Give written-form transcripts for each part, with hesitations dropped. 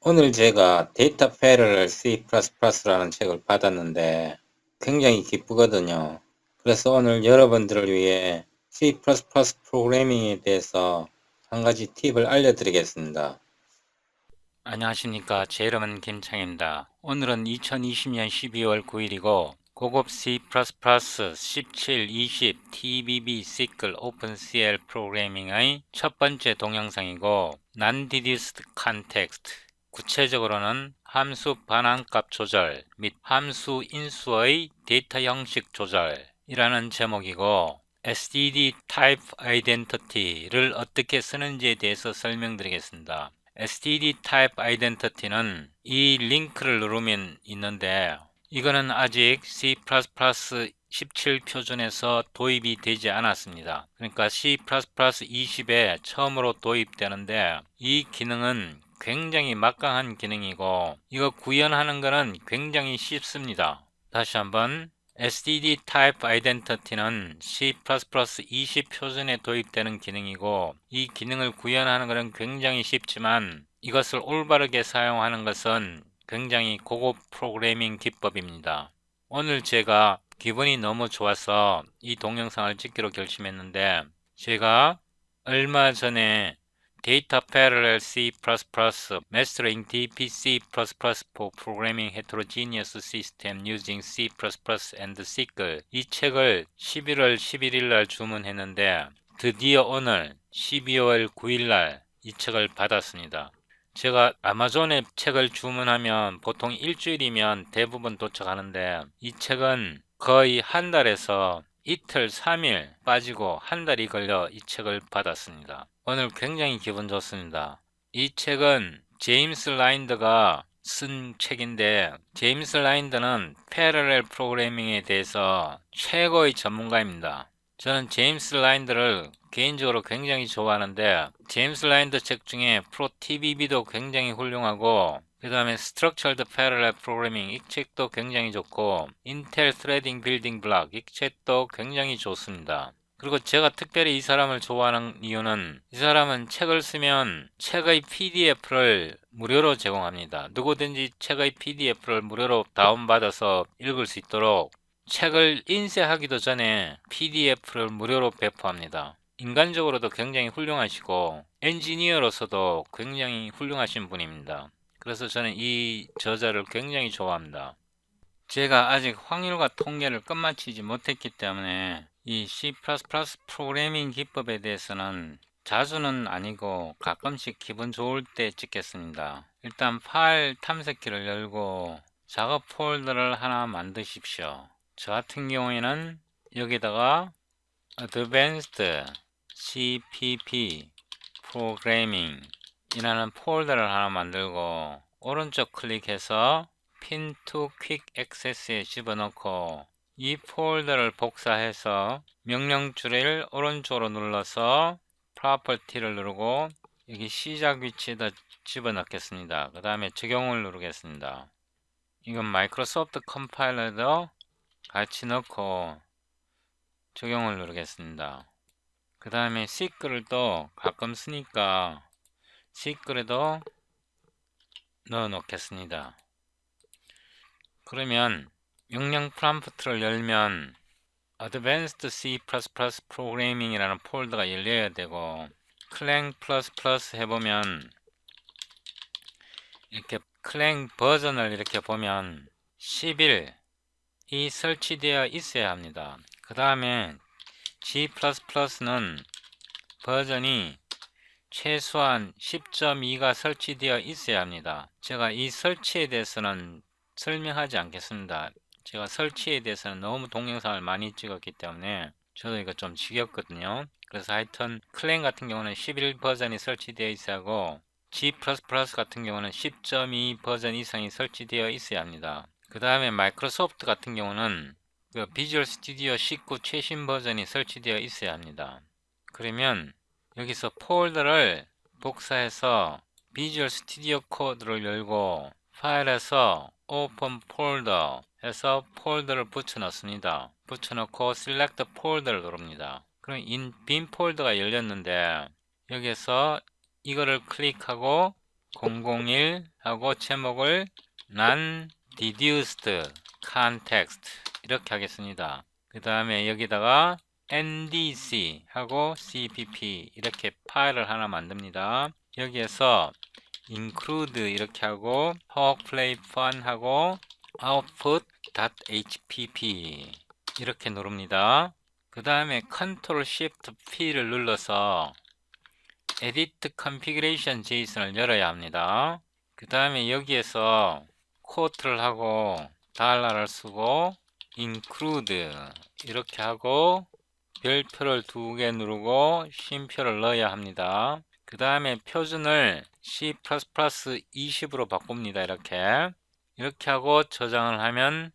오늘 제가 데이터 패러럴 C++라는 책을 받았는데 굉장히 기쁘거든요. 그래서 오늘 여러분들을 위해 C++ 프로그래밍에 대해서 한 가지 팁을 알려드리겠습니다. 안녕하십니까. 제 이름은 김창입니다. 오늘은 2020년 12월 9일이고 고급 C++ 17, 20, TBB, SQL, OpenCL 프로그래밍의 첫 번째 동영상이고 Non-Deduced Context, 구체적으로는 함수 반환값 조절 및 함수 인수의 데이터 형식 조절이라는 제목이고 STD Type Identity를 어떻게 쓰는지에 대해서 설명드리겠습니다. STD Type Identity는 이 링크를 누르면 있는데 이거는 아직 C++ 17 표준에서 도입이 되지 않았습니다. 그러니까 C++ 20에 처음으로 도입되는데 이 기능은 굉장히 막강한 기능이고 이거 구현하는 거는 굉장히 쉽습니다. 다시 한번 STD Type Identity는 C++ 20 표준에 도입되는 기능이고 이 기능을 구현하는 것은 굉장히 쉽지만 이것을 올바르게 사용하는 것은 굉장히 고급 프로그래밍 기법입니다. 오늘 제가 기분이 너무 좋아서 이 동영상을 찍기로 결심했는데 제가 얼마 전에 Data Parallel C++ Mastering DPC++ for Programming Heterogeneous System Using C++ and SQL 이 책을 11월 11일 날 주문했는데 드디어 오늘 12월 9일 날 이 책을 받았습니다. 제가 아마존에 책을 주문하면 보통 일주일이면 대부분 도착하는데 이 책은 거의 한 달에서 이틀, 3일 빠지고 한 달이 걸려 이 책을 받았습니다. 오늘 굉장히 기분 좋습니다. 이 책은 제임스 라인더가 쓴 책인데 제임스 라인더는 패러렐 프로그래밍에 대해서 최고의 전문가입니다. 저는 제임스 라인더를 개인적으로 굉장히 좋아하는데 제임스 라인더 책 중에 프로 TBB도 굉장히 훌륭하고 그 다음에 Structured Parallel Programming 이 책도 굉장히 좋고 Intel Threading Building Block 이 책도 굉장히 좋습니다. 그리고 제가 특별히 이 사람을 좋아하는 이유는 이 사람은 책을 쓰면 책의 PDF를 무료로 제공합니다. 누구든지 책의 PDF를 무료로 다운받아서 읽을 수 있도록 책을 인쇄하기도 전에 PDF를 무료로 배포합니다. 인간적으로도 굉장히 훌륭하시고 엔지니어로서도 굉장히 훌륭하신 분입니다. 그래서 저는 이 저자를 굉장히 좋아합니다. 제가 아직 확률과 통계를 끝마치지 못했기 때문에 이 C++ 프로그래밍 기법에 대해서는 자주는 아니고 가끔씩 기분 좋을 때 찍겠습니다. 일단 파일 탐색기를 열고 작업 폴더를 하나 만드십시오. 저 같은 경우에는 여기다가 Advanced CPP Programming 이라는 폴더를 하나 만들고 오른쪽 클릭해서 Pin to Quick Access에 집어넣고 이 폴더를 복사해서 명령줄을 오른쪽으로 눌러서 Property를 누르고 여기 시작 위치에다 집어넣겠습니다. 그 다음에 적용을 누르겠습니다. 이건 마이크로소프트 컴파일러도 같이 넣고 적용을 누르겠습니다. 그 다음에 SQL을 또 가끔 쓰니까 SQL에도 넣어 놓겠습니다. 그러면 명령 프롬프트를 열면 Advanced C++ Programming이라는 폴더가 열려야 되고 clang++ 해보면 이렇게 clang 버전을 이렇게 보면 11이 설치되어 있어야 합니다. 그 다음에 G++는 버전이 최소한 10.2가 설치되어 있어야 합니다. 제가 이 설치에 대해서는 설명하지 않겠습니다. 제가 설치에 대해서는 너무 동영상을 많이 찍었기 때문에 저도 이거 좀 지겹거든요. 그래서 하여튼 클랭 같은 경우는 11 버전이 설치되어 있어야 하고 G++ 같은 경우는 10.2 버전 이상이 설치되어 있어야 합니다. 그 다음에 마이크로소프트 같은 경우는 그 비주얼 스튜디오 19 최신 버전이 설치되어 있어야 합니다. 그러면 여기서 폴더를 복사해서 비주얼 스튜디오 코드를 열고 파일에서 오픈 폴더 해서 폴더를 붙여 넣습니다. 붙여 넣고 select 폴더를 누릅니다. 그럼 빈 폴더가 열렸는데 여기서 이거를 클릭하고 001 하고 제목을 non deduced context 이렇게 하겠습니다. 그 다음에 여기다가 ndc 하고 cpp 이렇게 파일을 하나 만듭니다. 여기에서 include 이렇게 하고 talk play fun 하고 output.hpp 이렇게 누릅니다. 그 다음에 Ctrl Shift P를 눌러서 Edit Configuration JSON을 열어야 합니다. 그 다음에 여기에서 quote를 하고 달러를 쓰고 include 이렇게 하고 별표를 2개 누르고 쉼표를 넣어야 합니다. 그 다음에 표준을 C++ 20으로 바꿉니다. 이렇게 하고 저장을 하면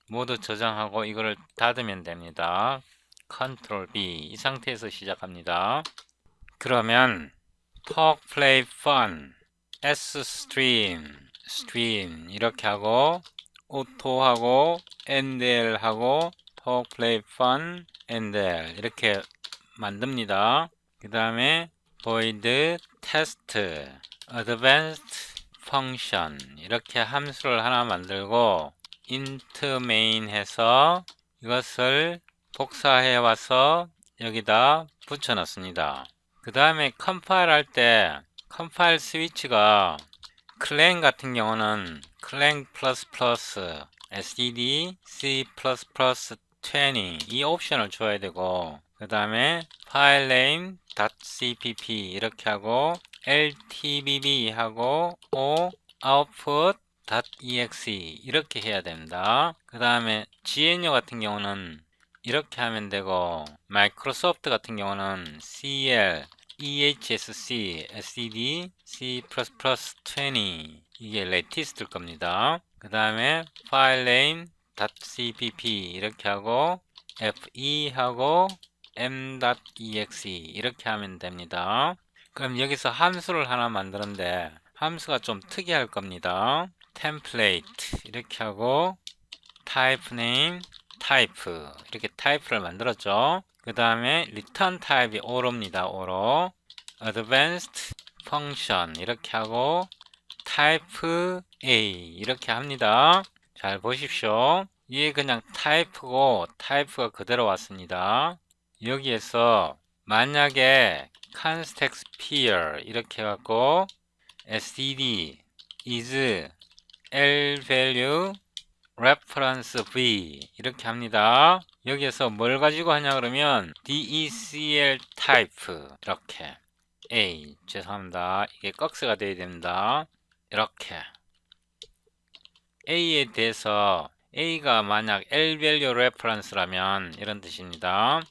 모두 저장하고 이거를 닫으면 됩니다. Ctrl B 이 상태에서 시작합니다. 그러면 talk play fun stream 이렇게 하고 auto 하고 ndl 하고 talk play fun ndl 이렇게 만듭니다. 그 다음에 void test advanced function 이렇게 함수를 하나 만들고 int main 해서 이것을 복사해 와서 여기다 붙여 넣습니다. 그 다음에 컴파일 할 때 컴파일 스위치가 clang 같은 경우는 clang++ std c++20 이 옵션을 줘야 되고 그 다음에 filename.cpp 이렇게 하고 ltbb 하고 o output.exe 이렇게 해야 됩니다. 그 다음에 GNU 같은 경우는 이렇게 하면 되고 마이크로소프트 같은 경우는 cl ehsc std c++20 이게 레티스트일 겁니다. 그 다음에 filename.cpp 이렇게 하고 fe 하고 m.exe 이렇게 하면 됩니다. 그럼 여기서 함수를 하나 만드는데 함수가 좀 특이할 겁니다. template 이렇게 하고 type name type 이렇게 타입을 만들었죠. 그 다음에 return 타입이 o로입니다. o로 advanced function 이렇게 하고 type A 이렇게 합니다. 잘 보십시오. 이게 그냥 타입이고 타입가 그대로 왔습니다. 여기에서 만약에 context pair 이렇게 해갖고 std is l value reference v 이렇게 합니다. 여기에서 뭘 가지고 하냐 그러면 decl type 이렇게 a 죄송합니다. 이게 꺽쇠가 돼야 됩니다. 이렇게 a에 대해서 a가 만약 l value reference라면 이런 뜻입니다.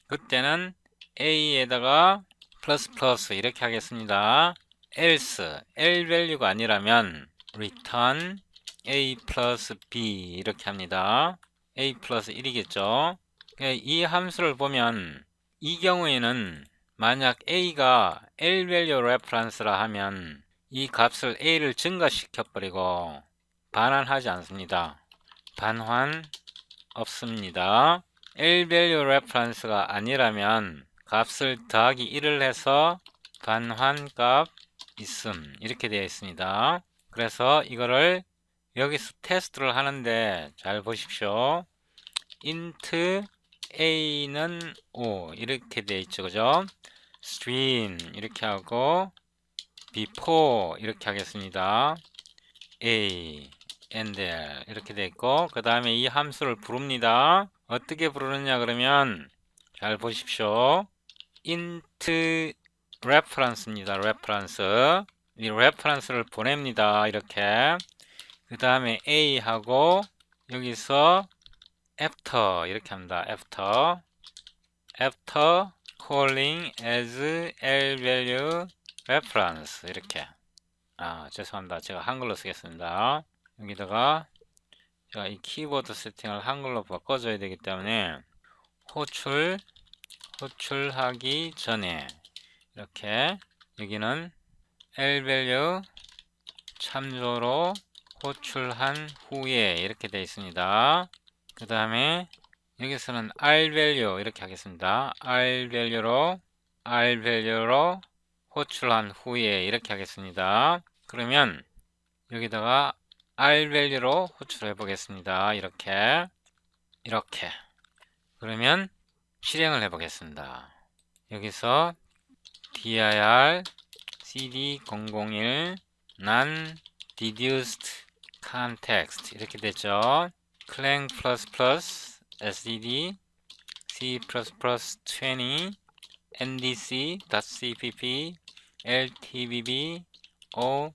그때는 a에다가 플러스 플러스 이렇게 하겠습니다. else l value가 아니라면 return a 플러스 b 이렇게 합니다. a 플러스 1이겠죠. 이 함수를 보면 이 경우에는 만약 a가 l value reference라 하면 이 값을 a를 증가시켜 버리고 반환하지 않습니다. 반환 없습니다. l value reference가 아니라면 값을 더하기 1을 해서 반환값 있음 이렇게 되어 있습니다. 그래서 이거를 여기서 테스트를 하는데 잘 보십시오. int a는 5 이렇게 되어 있죠. 그죠? stream 이렇게 하고 before 이렇게 하겠습니다. a and l 이렇게 되어 있고 그 다음에 이 함수를 부릅니다. 어떻게 부르느냐 그러면 잘 보십시오. int reference입니다. reference 이 reference를 보냅니다. 이렇게 그 다음에 a 하고 여기서 after 이렇게 합니다. after calling as l value reference 이렇게 죄송합니다. 제가 한글로 쓰겠습니다. 여기다가 제가 이 키보드 세팅을 한글로 바꿔줘야 되기 때문에 호출하기 전에 이렇게 여기는 l value 참조로 호출한 후에 이렇게 되어 있습니다. 그 다음에 여기서는 r value 이렇게 하겠습니다. r value로 호출한 후에 이렇게 하겠습니다. 그러면 여기다가 R 밸류로 호출해 보겠습니다. 이렇게 그러면 실행을 해 보겠습니다. 여기서 dir cd 001 non deduced context 이렇게 됐죠. clang++ sdd c++20 ndc.cpp ltbb o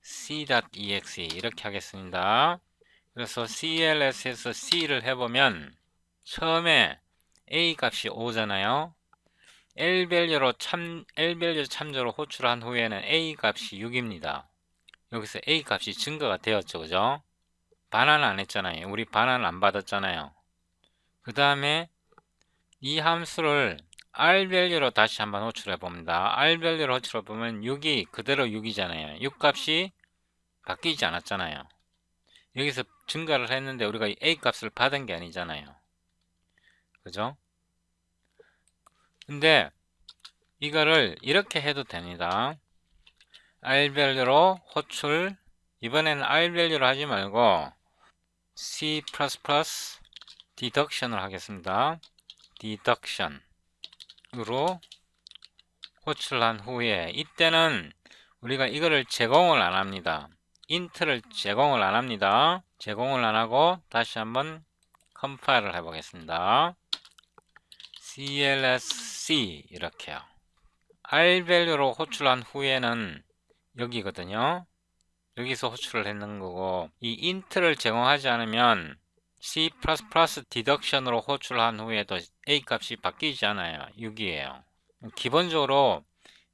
c.exe 이렇게 하겠습니다. 그래서 cls에서 c를 해보면 처음에 a 값이 5잖아요. L밸류 참조로 호출한 후에는 a 값이 6입니다. 여기서 a 값이 증가가 되었죠. 그죠? 반환 안 했잖아요. 우리 반환 안 받았잖아요. 그 다음에 이 함수를 R밸류로 다시 한번 호출해 봅니다. R밸류로 호출해 보면 6이 그대로 6이잖아요. 6 값이 바뀌지 않았잖아요. 여기서 증가를 했는데 우리가 A 값을 받은 게 아니잖아요. 그죠? 근데 이거를 이렇게 해도 됩니다. R밸류로 호출, 이번에는 R밸류로 하지 말고 C++ deduction을 하겠습니다. deduction으로 호출한 후에 이때는 우리가 이거를 제공을 안 합니다. int를 제공을 안 합니다. 제공을 안 하고 다시 한번 컴파일을 해 보겠습니다. clsc 이렇게요. R밸류로 호출한 후에는 여기거든요. 여기서 호출을 했는 거고, 이 int를 제공하지 않으면 C++ deduction으로 호출한 후에도 A 값이 바뀌지 않아요. 6이에요. 기본적으로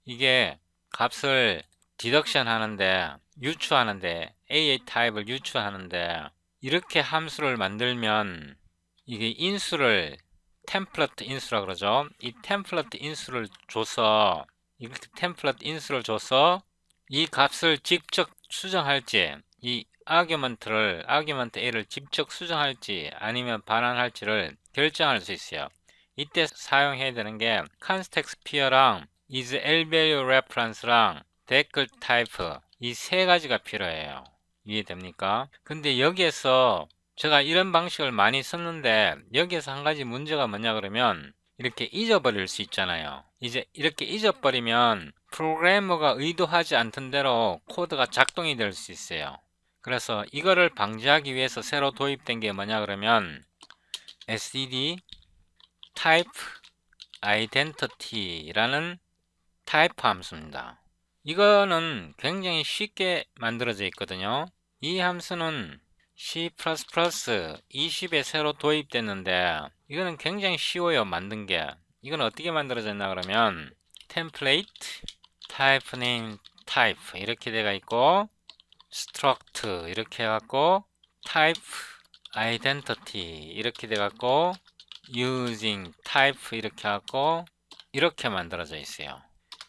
이게 값을 디덕션 하는데, 유추하는데, AA 타입을 유추하는데, 이렇게 함수를 만들면 이게 인수를 템플릿 인수라 그러죠. 이 템플릿 인수를 줘서, 이렇게 템플릿 인수를 줘서 이 값을 직접 수정할지, 이 아규먼트 A를 직접 수정할지 아니면 반환할지를 결정할 수 있어요. 이때 사용해야 되는 게 context pair랑 is lvalue reference랑 댓글 타입 이 세 가지가 필요해요. 이해됩니까? 근데 여기에서 제가 이런 방식을 많이 썼는데 여기에서 한 가지 문제가 뭐냐 그러면 이렇게 잊어버릴 수 있잖아요. 이제 이렇게 잊어버리면 프로그래머가 의도하지 않던 대로 코드가 작동이 될 수 있어요. 그래서 이거를 방지하기 위해서 새로 도입된 게 뭐냐 그러면 std type identity라는 타입 함수입니다. 이거는 굉장히 쉽게 만들어져 있거든요. 이 함수는 C++ 20에 새로 도입됐는데 이거는 굉장히 쉬워요. 만든 게. 이건 어떻게 만들어졌나 그러면 template type name type 이렇게 돼가 있고 struct 이렇게 해갖고 type identity 이렇게 돼갖고 using type 이렇게 해갖고 이렇게 만들어져 있어요.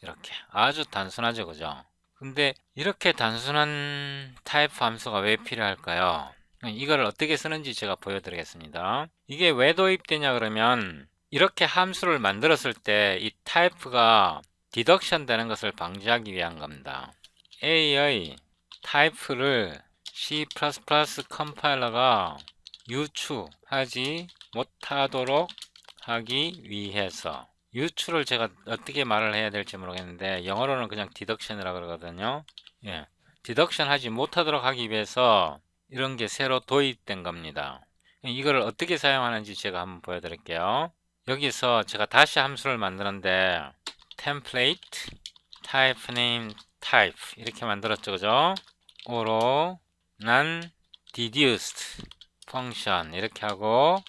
이렇게 아주 단순하죠. 그죠? 근데 이렇게 단순한 타입 함수가 왜 필요할까요? 이걸 어떻게 쓰는지 제가 보여드리겠습니다. 이게 왜 도입되냐 그러면 이렇게 함수를 만들었을 때 이 타입가 디덕션 되는 것을 방지하기 위한 겁니다. A의 타입을 C++ 컴파일러가 유추하지 못하도록 하기 위해서 유추를 제가 어떻게 말을 해야 될지 모르겠는데 영어로는 그냥 디덕션이라고 그러거든요. 예, 디덕션 하지 못하도록 하기 위해서 이런 게 새로 도입된 겁니다. 이걸 어떻게 사용하는지 제가 한번 보여드릴게요. 여기서 제가 다시 함수를 만드는데 template type name type 이렇게 만들었죠. 그죠? 오로 non deduced function 이렇게 하고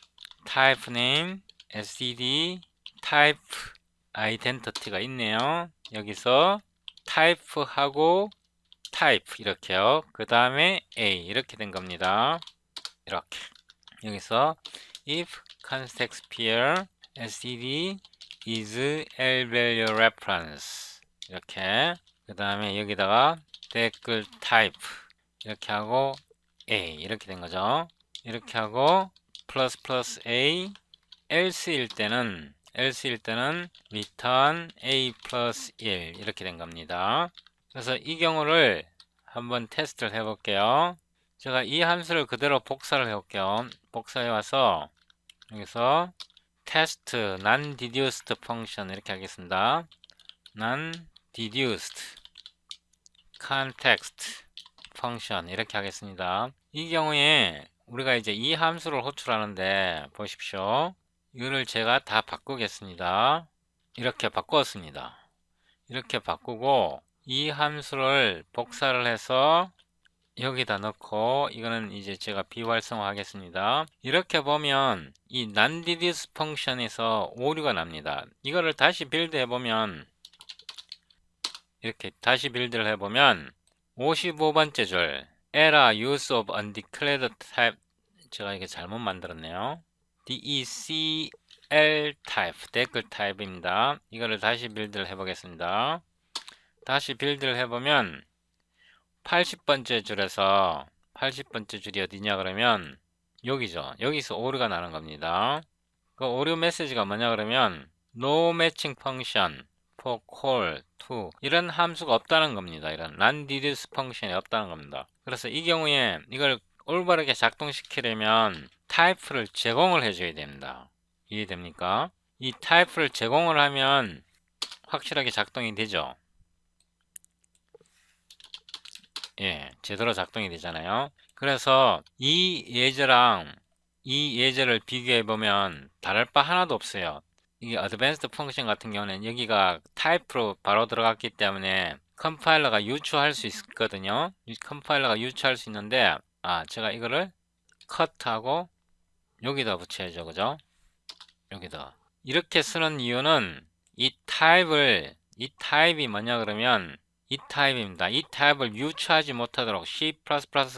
type name std type identity가 있네요. 여기서 type하고 type 이렇게요. 그 다음에 a 이렇게 된 겁니다. 이렇게 여기서 if context pair std is lvalue reference 이렇게 그 다음에 여기다가 댓글 type 이렇게 하고 a 이렇게 된 거죠. 이렇게 하고 플러스 플러스 a else일 때는 return a 플러스 1 이렇게 된 겁니다. 그래서 이 경우를 한번 테스트를 해볼게요. 제가 이 함수를 그대로 복사를 해볼게요. 복사해 와서 여기서 test non-deduced function 이렇게 하겠습니다. non-deduced context function 이렇게 하겠습니다. 이 경우에 우리가 이제 이 함수를 호출하는데 보십시오. 이거를 제가 다 바꾸겠습니다. 이렇게 바꾸었습니다. 이렇게 바꾸고 이 함수를 복사를 해서 여기다 넣고 이거는 이제 제가 비활성화 하겠습니다. 이렇게 보면 이 non-deduce 펑션에서 오류가 납니다. 이거를 다시 빌드 해보면 이렇게 다시 빌드를 해보면 55번째 줄 error use of undeclared type 제가 이게 잘못 만들었네요. decl type 댓글 타입입니다. 이거를 다시 빌드를 해보겠습니다. 다시 빌드를 해보면 80번째 줄에서 80번째 줄이 어디냐 그러면 여기죠. 여기서 오류가 나는 겁니다. 그 오류 메시지가 뭐냐 그러면 no matching function for call to 이런 함수가 없다는 겁니다. 이런 non-deduce 펑션이 없다는 겁니다. 그래서 이 경우에 이걸 올바르게 작동시키려면 타입을 제공을 해줘야 됩니다. 이해됩니까? 이 타입을 제공을 하면 확실하게 작동이 되죠. 예, 제대로 작동이 되잖아요. 그래서 이 예제랑 이 예제를 비교해 보면 다를 바 하나도 없어요. 이게 어드밴스드 펑션 같은 경우는 여기가 타입으로 바로 들어갔기 때문에 컴파일러가 유추할 수 있거든요. 컴파일러가 유추할 수 있는데 제가 이거를 컷하고 여기다 붙여야죠. 그죠? 여기다 이렇게 쓰는 이유는 이 타입이 뭐냐 그러면 이 타입입니다. 이 타입을 유추하지 못하도록 C++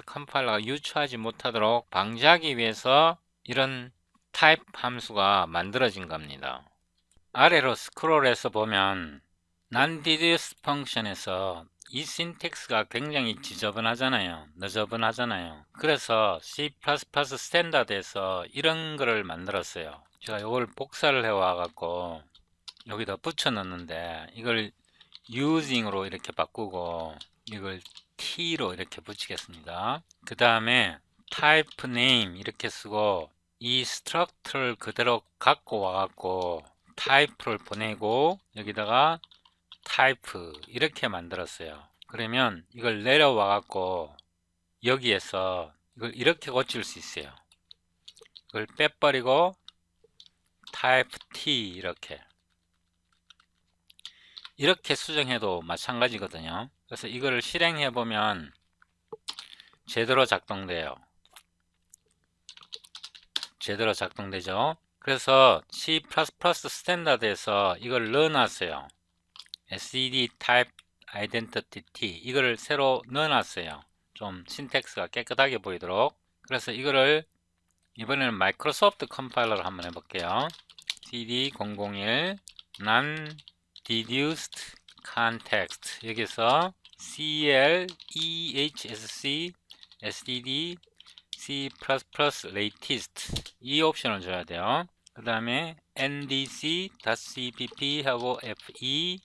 컴파일러가 유추하지 못하도록 방지하기 위해서 이런 타입 함수가 만들어진 겁니다. 아래로 스크롤해서 보면 non-deduce 펑션에서 이 신텍스가 굉장히 지저분하잖아요. 너저분하잖아요. 그래서 C++ 스탠다드에서 이런 거를 만들었어요. 제가 이걸 복사를 해와 갖고 여기다 붙여 넣는데 이걸 using으로 이렇게 바꾸고 이걸 t로 이렇게 붙이겠습니다. 그 다음에 type name 이렇게 쓰고 이 structure를 그대로 갖고 와갖고 type를 보내고 여기다가 type 이렇게 만들었어요. 그러면 이걸 내려와갖고 여기에서 이걸 이렇게 고칠 수 있어요. 이걸 빼버리고 type t 이렇게 수정해도 마찬가지거든요. 그래서 이거를 실행해 보면 제대로 작동돼요. 제대로 작동되죠. 그래서 C++ 스탠다드에서 이걸 넣어놨어요. std type identity t 이거를 새로 넣어놨어요. 좀 신텍스가 깨끗하게 보이도록. 그래서 이거를 이번에는 마이크로소프트 컴파일러를 한번 해볼게요. cd001 non-deduced context 여기서 clehsc std C++ latest 이 옵션을 줘야 돼요. 그 다음에 ndc.cpp 하고 fe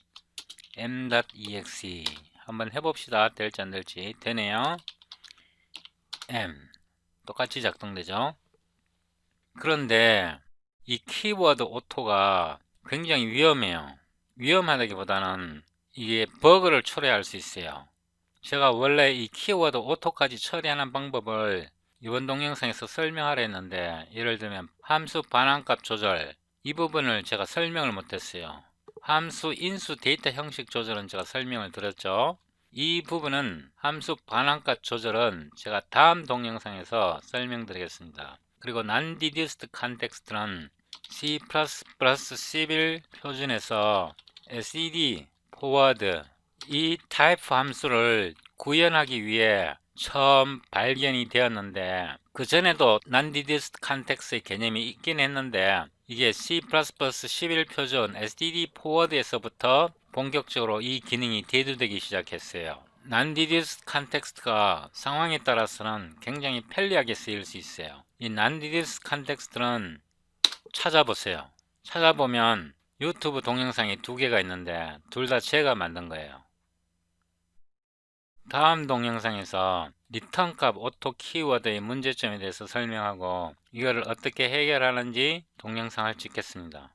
m.exe 한번 해봅시다. 될지 안 될지. 되네요. m 똑같이 작동되죠. 그런데 이 키워드 오토가 굉장히 위험해요. 위험하다기보다는 이게 버그를 초래할 수 있어요. 제가 원래 이 키워드 오토까지 처리하는 방법을 이번 동영상에서 설명하려 했는데 예를 들면 함수 반환값 조절 이 부분을 제가 설명을 못했어요. 함수 인수 데이터 형식 조절은 제가 설명을 드렸죠. 이 부분은 함수 반환값 조절은 제가 다음 동영상에서 설명드리겠습니다. 그리고 non-deduced context는 C++ 11 표준에서 std, forward 이 타입 함수를 구현하기 위해 처음 발견이 되었는데 그 전에도 non-deduced context의 개념이 있긴 했는데 이게 C++ 11 표준 std forward에서부터 본격적으로 이 기능이 대두되기 시작했어요. non-deduced context가 상황에 따라서는 굉장히 편리하게 쓰일 수 있어요. 이 non-deduced context는 찾아보세요. 찾아보면 유튜브 동영상이 2개가 있는데 둘 다 제가 만든 거예요. 다음 동영상에서 리턴 값 오토 키워드의 문제점에 대해서 설명하고 이거를 어떻게 해결하는지 동영상을 찍겠습니다.